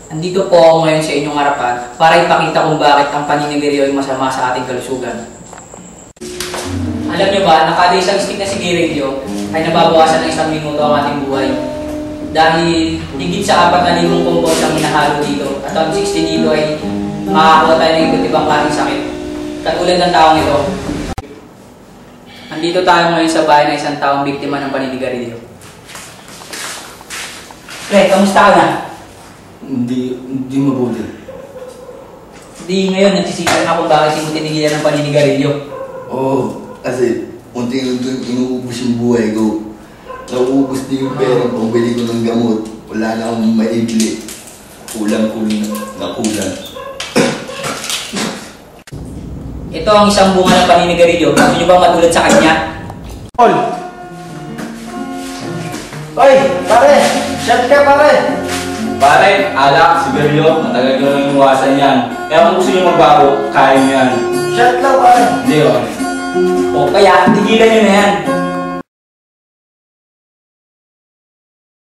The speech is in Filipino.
Andito po ako ngayon sa inyong harapan para ipakita kung bakit ang paninigarilyo ay masama sa ating kalusugan. Alam nyo ba, na kada isang stick na sigarilyo ay nababawasan ng 1 minuto ang ating buhay. Dahil higit sa 4,000 compounds ang hinahalo dito at ang 60 dito ay makakakuha tayo ng iba't ibang klaseng sakit. Katulad ng taong ito. Andito tayo ngayon sa bahay ng isang taong biktima ng paninigarilyo. Pre, kamusta ka na? Hindi mabuti. Hindi ngayon nagsisipin na kung bakit mo tinigilan ng paninigarilyo. Oo, kasi unti-unti inuubos yung buhay ko. Nauubos din yung pera kung bili ko ng gamot. Wala na akong maibili. Kulang-kulang na kulang. Ito ang isang bunga ng paninigarilyo. Gusto nyo bang matulad sa kanya? Paul! Oy! Pare! Shot ka pare! Pare, alak, sigarilyo, matagal ko nang iwasan yan. Kaya kung gusto nyo magbago, kaya nyo yan. Shot lang pare! Hindi, O kaya, tigilan nyo na yan.